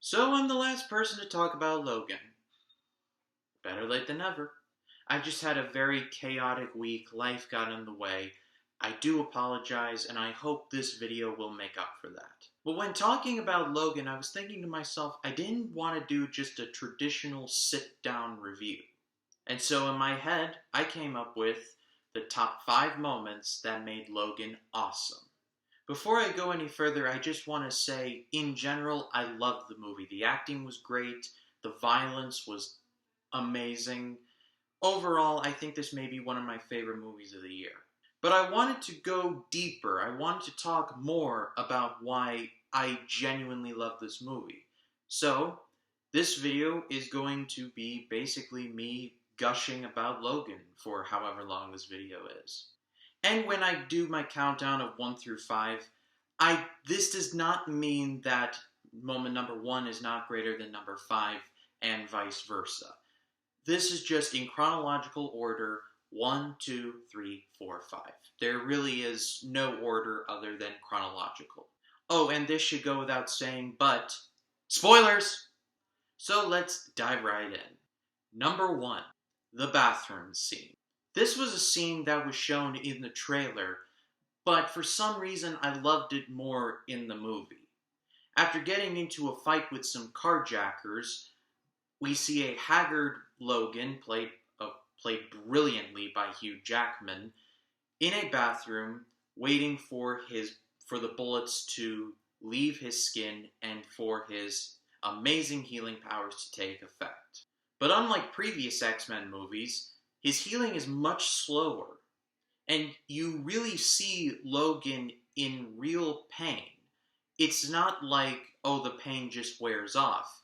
So I'm the last person to talk about Logan. Better late than never. I just had a very chaotic week, life got in the way. I do apologize, and I hope this video will make up for that. But when talking about Logan, I was thinking to myself, I didn't want to do just a traditional sit-down review. And so in my head, I came up with the top 5 moments that made Logan awesome. Before I go any further, I just want to say, in general, I loved the movie. The acting was great, the violence was amazing. Overall, I think this may be one of my favorite movies of the year. But I wanted to go deeper. I wanted to talk more about why I genuinely love this movie. So, this video is going to be basically me gushing about Logan for however long this video is. And when I do my countdown of 1 through 5, this does not mean that moment number 1 is not greater than number 5 and vice versa. This is just in chronological order, 1, 2, 3, 4, 5. There really is no order other than chronological. Oh, and this should go without saying, but spoilers! So let's dive right in. Number 1, the bathroom scene. This was a scene that was shown in the trailer, but for some reason I loved it more in the movie. After getting into a fight with some carjackers, we see a haggard Logan, played brilliantly by Hugh Jackman, in a bathroom waiting for the bullets to leave his skin and for his amazing healing powers to take effect. But unlike previous X-Men movies, his healing is much slower, and you really see Logan in real pain. It's not like, oh, the pain just wears off.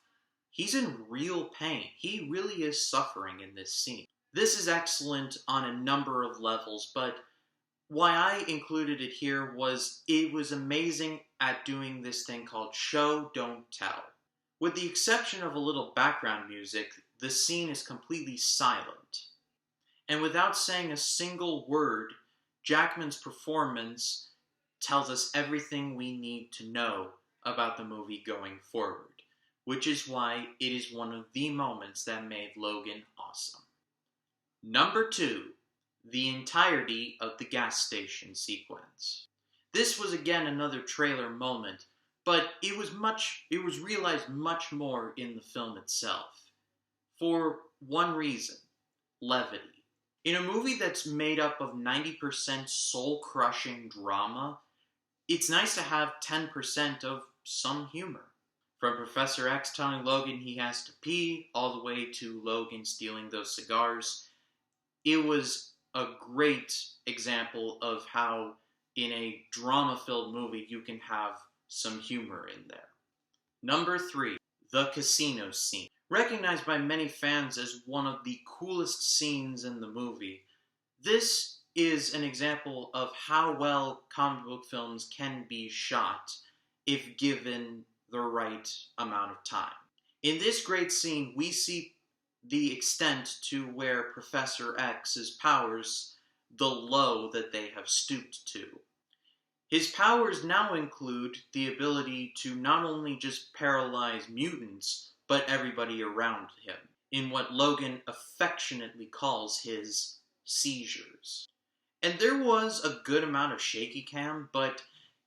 He's in real pain. He really is suffering in this scene. This is excellent on a number of levels, but why I included it here was it was amazing at doing this thing called show, don't tell. With the exception of a little background music, the scene is completely silent. And without saying a single word, Jackman's performance tells us everything we need to know about the movie going forward, which is why it is one of the moments that made Logan awesome. Number 2, the entirety of the gas station sequence. This was again another trailer moment, but it was realized much more in the film itself. For one reason, levity. In a movie that's made up of 90% soul-crushing drama, it's nice to have 10% of some humor. From Professor X telling Logan he has to pee, all the way to Logan stealing those cigars, it was a great example of how in a drama-filled movie you can have some humor in there. Number 3, the casino scene. Recognized by many fans as one of the coolest scenes in the movie, this is an example of how well comic book films can be shot if given the right amount of time. In this great scene, we see the extent to where Professor X's powers, the low that they have stooped to. His powers now include the ability to not only just paralyze mutants, but everybody around him, in what Logan affectionately calls his seizures. And there was a good amount of shaky cam, but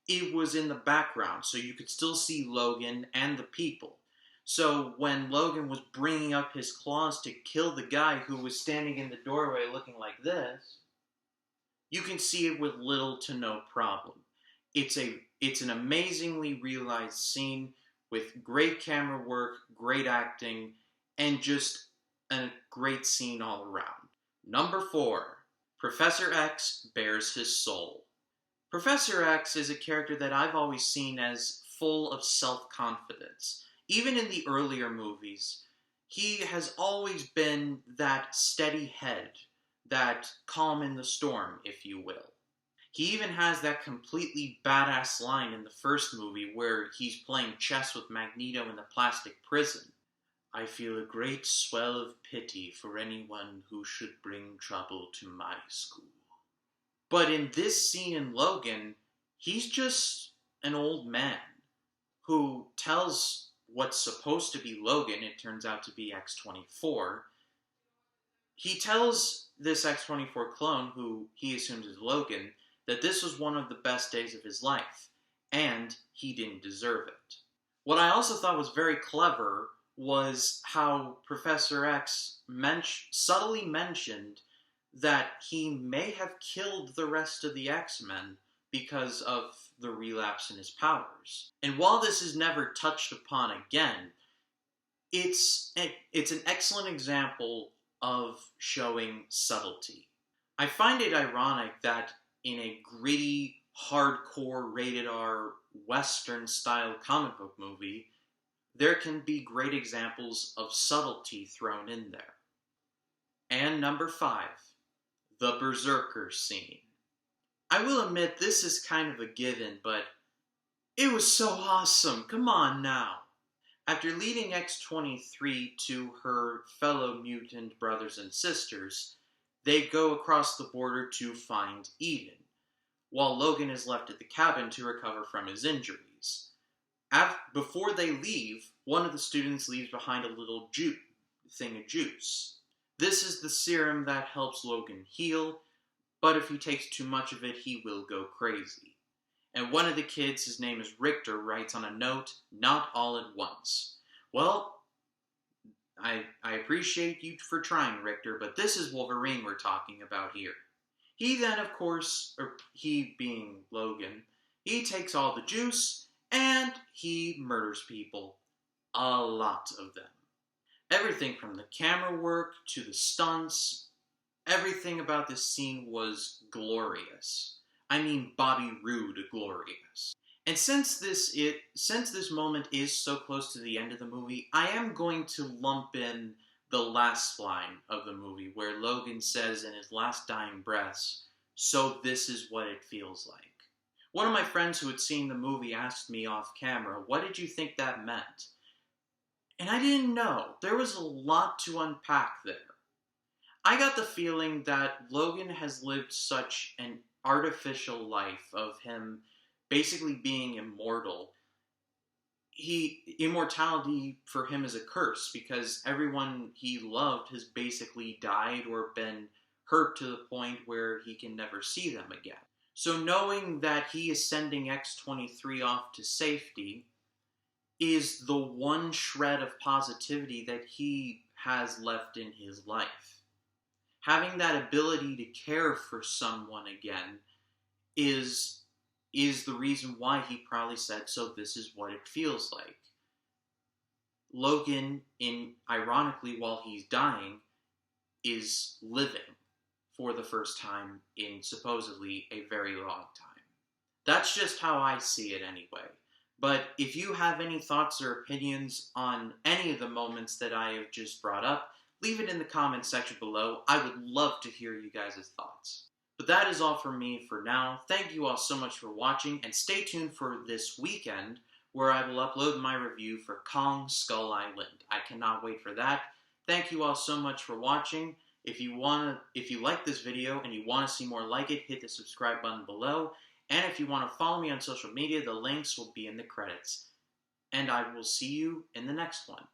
it was in the background, so you could still see Logan and the people. So when Logan was bringing up his claws to kill the guy who was standing in the doorway looking like this, you can see it with little to no problem. It's an amazingly realized scene with great camera work, great acting, and just a great scene all around. Number 4, Professor X bears his soul. Professor X is a character that I've always seen as full of self-confidence. Even in the earlier movies, he has always been that steady head, that calm in the storm, if you will. He even has that completely badass line in the first movie where he's playing chess with Magneto in the plastic prison. I feel a great swell of pity for anyone who should bring trouble to my school. But in this scene in Logan, he's just an old man who tells what's supposed to be Logan, it turns out to be X-24. He tells this X-24 clone, who he assumes is Logan, that this was one of the best days of his life, and he didn't deserve it. What I also thought was very clever was how Professor X subtly mentioned that he may have killed the rest of the X-Men because of the relapse in his powers. And while this is never touched upon again, it's an excellent example of showing subtlety. I find it ironic that in a gritty, hardcore, rated R, Western-style comic book movie, there can be great examples of subtlety thrown in there. And number 5, the Berserker scene. I will admit this is kind of a given, but it was so awesome. Come on now. After leading X-23 to her fellow mutant brothers and sisters, they go across the border to find Eden, while Logan is left at the cabin to recover from his injuries. Before they leave, one of the students leaves behind a little thing of juice. This is the serum that helps Logan heal, but if he takes too much of it, he will go crazy. And one of the kids, his name is Richter, writes on a note, "Not all at once." Well, I appreciate you for trying, Richter, but this is Wolverine we're talking about here. He then, of course, or he being Logan, he takes all the juice and he murders people. A lot of them. Everything from the camera work to the stunts, everything about this scene was glorious. I mean Bobby Roode glorious. And since this moment is so close to the end of the movie, I am going to lump in the last line of the movie where Logan says in his last dying breaths, "So this is what it feels like." One of my friends who had seen the movie asked me off camera, "What did you think that meant?" And I didn't know. There was a lot to unpack there. I got the feeling that Logan has lived such an artificial life of him basically being immortal. Immortality for him is a curse because everyone he loved has basically died or been hurt to the point where he can never see them again. So knowing that he is sending X-23 off to safety is the one shred of positivity that he has left in his life. Having that ability to care for someone again is the reason why he probably said, "So this is what it feels like." Logan, ironically, while he's dying, is living for the first time in supposedly a very long time. That's just how I see it anyway. But if you have any thoughts or opinions on any of the moments that I have just brought up, leave it in the comments section below. I would love to hear you guys' thoughts. But that is all from me for now. Thank you all so much for watching, and stay tuned for this weekend where I will upload my review for Kong Skull Island. I cannot wait for that. Thank you all so much for watching. If you like this video and you want to see more like it, hit the subscribe button below. And if you want to follow me on social media, the links will be in the credits. And I will see you in the next one.